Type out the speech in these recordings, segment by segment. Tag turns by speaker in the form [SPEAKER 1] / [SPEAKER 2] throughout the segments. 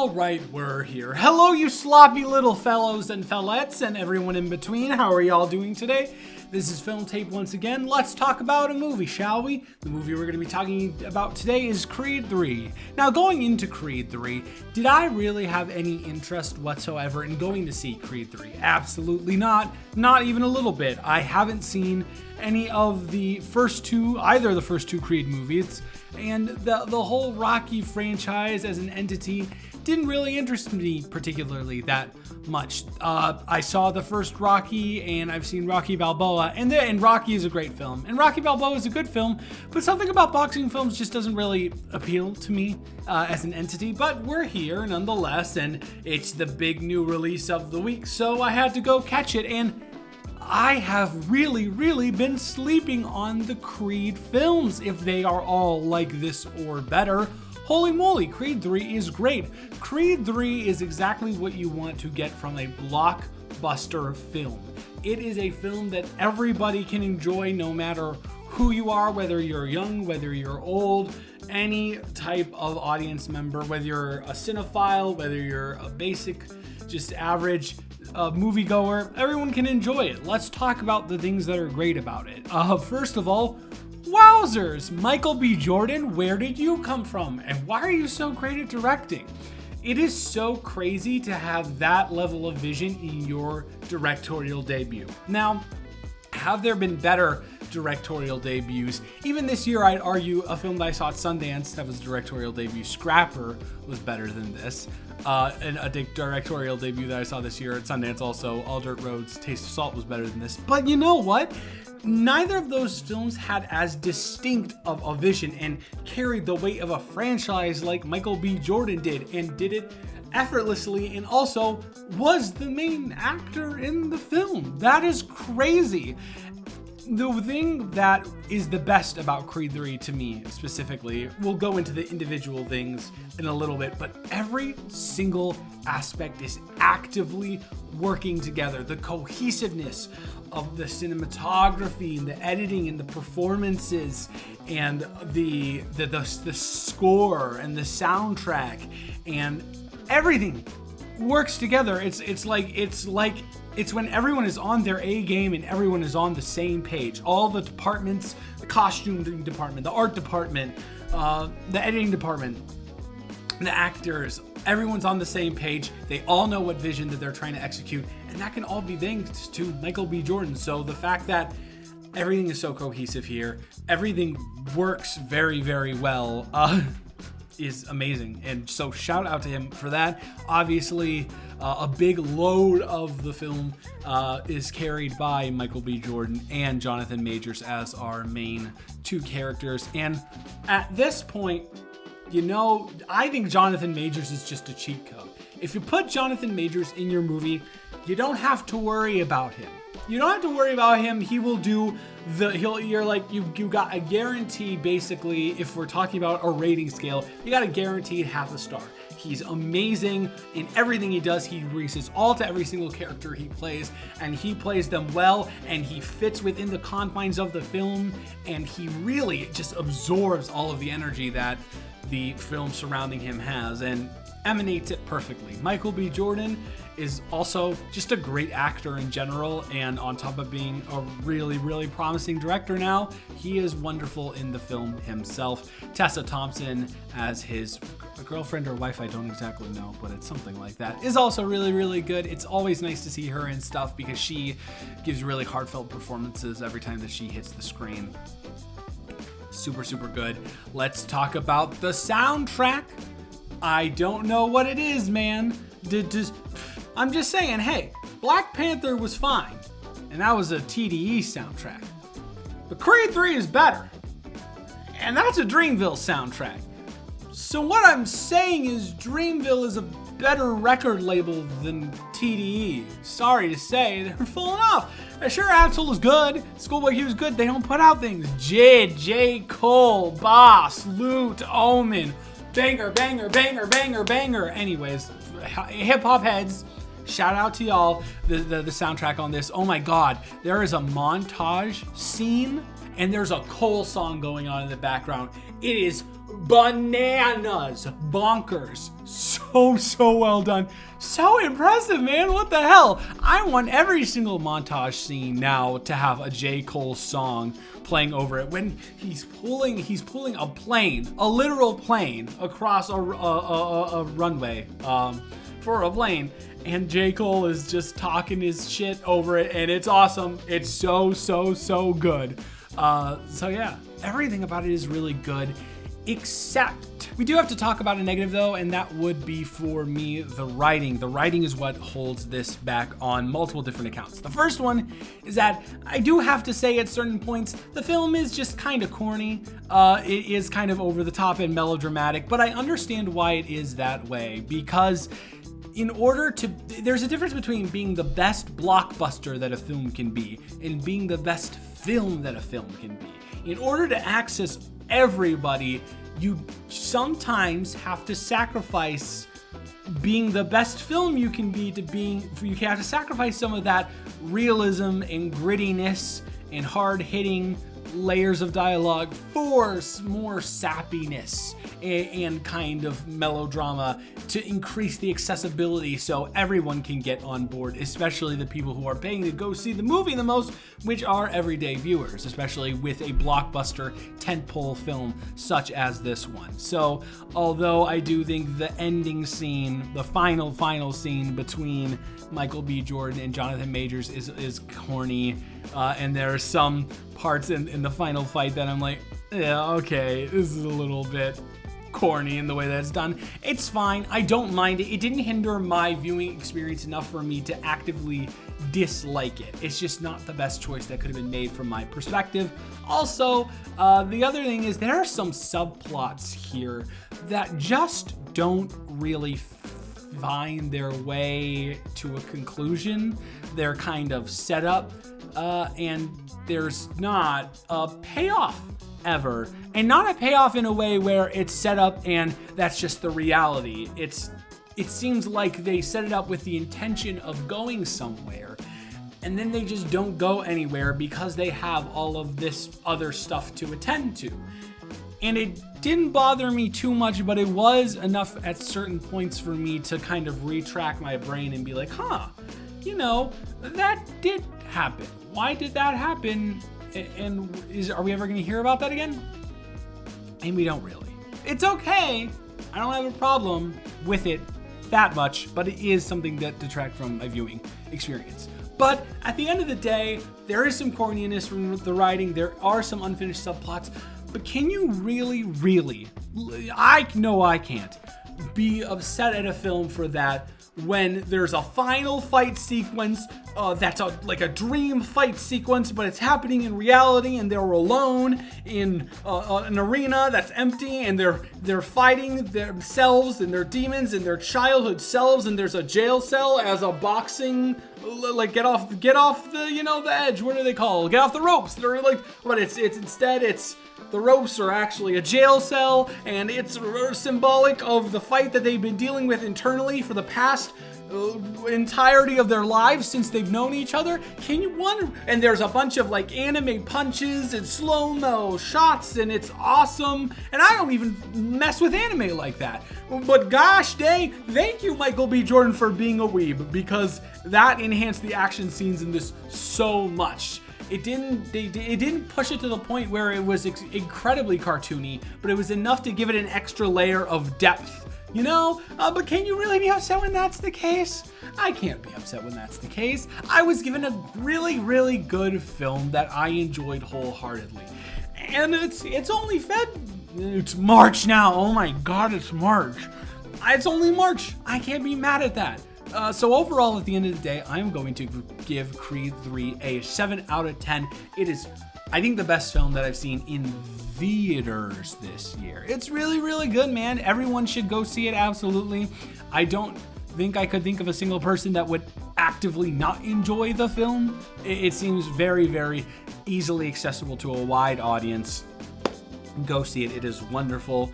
[SPEAKER 1] All right, we're here. Hello, you sloppy little fellows and fellettes and everyone in between. How are y'all doing today? This is Film Tape once again. Let's talk about a movie, shall we? The movie we're going to be talking about today is Creed 3. Now, going into Creed 3, did I really have any interest whatsoever in going to see Creed 3? Absolutely not. Not even a little bit. I haven't seen any of the first two, either of the first two Creed movies, and the whole Rocky franchise as an entity didn't really interest me particularly that much. I saw the first Rocky, and I've seen Rocky Balboa, and Rocky is a great film, and Rocky Balboa is a good film, but something about boxing films just doesn't really appeal to me as an entity. But we're here nonetheless, and it's the big new release of the week, so I had to go catch it, and I have really been sleeping on the Creed films, if they are all like this or better. Holy moly, Creed 3 is great. Creed 3 is exactly what you want to get from a blockbuster film. It is a film that everybody can enjoy no matter who you are, whether you're young, whether you're old, any type of audience member, whether you're a cinephile, whether you're a basic, just average moviegoer, everyone can enjoy it. Let's talk about the things that are great about it. First of all, wowzers! Michael B. Jordan, where did you come from? And why are you so great at directing? It is so crazy to have that level of vision in your directorial debut. Now, have there been better directorial debuts? Even this year, I'd argue a film that I saw at Sundance that was a directorial debut, Scrapper, was better than this. And a directorial debut that I saw this year at Sundance also, All Dirt Road's Taste of Salt, was better than this. But you know what? Neither of those films had as distinct of a vision and carried the weight of a franchise like Michael B. Jordan did, and did it effortlessly, and also was the main actor in the film. That is crazy. The thing that is the best about Creed 3 to me specifically, we'll go into the individual things in a little bit, but every single aspect is actively working together. The cohesiveness of the cinematography and the editing and the performances and the score and the soundtrack and everything works together. It's when everyone is on their A game and everyone is on the same page. All the departments, the costume department, the art department, the editing department, the actors, everyone's on the same page. They all know what vision that they're trying to execute, and that can all be thanks to Michael B. Jordan. So the fact that everything is so cohesive here, everything works very well, is amazing. And so shout out to him for that. Obviously, a big load of the film is carried by Michael B. Jordan and Jonathan Majors as our main two characters. And at this point, you know, I think Jonathan Majors is just a cheat code. If you put Jonathan Majors in your movie, you don't have to worry about him. You don't have to worry about him. He will do you got a guarantee, basically, if we're talking about a rating scale, you got a guaranteed half a star. He's amazing in everything he does. He brings his all to every single character he plays, and he plays them well, and he fits within the confines of the film, and he really just absorbs all of the energy that the film surrounding him has and emanates it perfectly. Michael B. Jordan is also just a great actor in general, and on top of being a really promising director now, he is wonderful in the film himself. Tessa Thompson as his girlfriend or wife, I don't exactly know, but it's something like that, is also really good. It's always nice to see her in stuff because she gives really heartfelt performances every time that she hits the screen. Super good. Let's talk about the soundtrack. I don't know what it is, man. I'm just saying, hey, Black Panther was fine, and that was a TDE soundtrack. But Creed 3 is better, and that's a Dreamville soundtrack. So what I'm saying is Dreamville is a better record label than TDE. Sorry to say, they're falling off. Sure, Absol is good. Schoolboy Q is good. They don't put out things. JID, J. Cole, Boss, Loot, Omen. Banger. Anyways, hip hop heads, shout out to y'all. The soundtrack on this. Oh my God, there is a montage scene and there's a Cole song going on in the background. It is bananas, bonkers, so well done, so impressive, man. What the hell? I want every single montage scene now to have a J. Cole song playing over it when he's pulling a plane, a literal plane, across a runway for a plane, and J. Cole is just talking his shit over it, and it's awesome. It's so good. So yeah, everything about it is really good, except we do have to talk about a negative though, and that would be, for me, the writing. The writing is what holds this back on multiple different accounts. The first one is that I do have to say at certain points, the film is just kind of corny. It is kind of over the top and melodramatic, but I understand why it is that way, because there's a difference between being the best blockbuster that a film can be and being the best film that a film can be. In order to access everybody, you sometimes have to sacrifice being the best film you can be you have to sacrifice some of that realism and grittiness and hard-hitting layers of dialogue for more sappiness and kind of melodrama to increase the accessibility so everyone can get on board, especially the people who are paying to go see the movie the most, which are everyday viewers, especially with a blockbuster tentpole film such as this one. So although I do think the ending scene, the final scene between Michael B. Jordan and Jonathan Majors is corny, and there are some parts in the final fight that I'm like, yeah, okay, this is a little bit corny in the way that it's done. It's fine. I don't mind it. It didn't hinder my viewing experience enough for me to actively dislike it. It's just not the best choice that could have been made from my perspective. Also, the other thing is there are some subplots here that just don't really find their way to a conclusion. They're kind of set up, and there's not a payoff ever, and not a payoff in a way where it's set up and that's just the reality. It seems like they set it up with the intention of going somewhere, and then they just don't go anywhere because they have all of this other stuff to attend to. And it didn't bother me too much, but it was enough at certain points for me to kind of retract my brain and be like, that did happen. Why did that happen? And are we ever going to hear about that again? And we don't really. It's okay. I don't have a problem with it that much, but it is something that detracts from my viewing experience. But at the end of the day, there is some corniness from the writing. There are some unfinished subplots. But can you really, I know I can't, be upset at a film for that when there's a final fight sequence that's like a dream fight sequence, but it's happening in reality, and they're alone in an arena that's empty, and they're fighting themselves and their demons and their childhood selves, and there's a jail cell as a boxing, like get off the the edge. What are they called? Get off the ropes. They're like, but it's the ropes are actually a jail cell, and it's symbolic of the fight that they've been dealing with internally for the past entirety of their lives since they've known each other. Can you wonder? And there's a bunch of like anime punches and slow-mo shots, and it's awesome. And I don't even mess with anime like that. But gosh dang, thank you, Michael B. Jordan, for being a weeb, because that enhanced the action scenes in this so much. It didn't push it to the point where it was incredibly cartoony, but it was enough to give it an extra layer of depth. But can you really be upset when that's the case? I can't be upset when that's the case. I was given a really good film that I enjoyed wholeheartedly. And it's only it's March now. Oh my God, it's March. It's only March. I can't be mad at that. So overall, at the end of the day, I'm going to give Creed 3 a 7 out of 10. It is, I think, the best film that I've seen in theaters this year. It's really good, man. Everyone should go see it, absolutely. I don't think I could think of a single person that would actively not enjoy the film. It seems very easily accessible to a wide audience. Go see it. It is wonderful.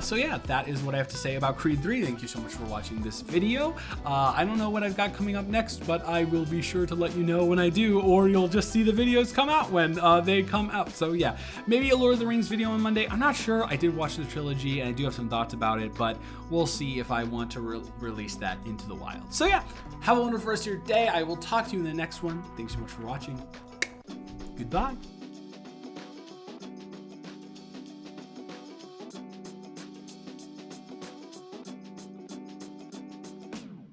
[SPEAKER 1] So yeah, that is what I have to say about Creed 3. Thank you so much for watching this video. I don't know what I've got coming up next, but I will be sure to let you know when I do, or you'll just see the videos come out when they come out. So yeah, maybe a Lord of the Rings video on Monday. I'm not sure. I did watch the trilogy and I do have some thoughts about it, but we'll see if I want to release that into the wild. So yeah, have a wonderful rest of your day. I will talk to you in the next one. Thanks so much for watching. Goodbye.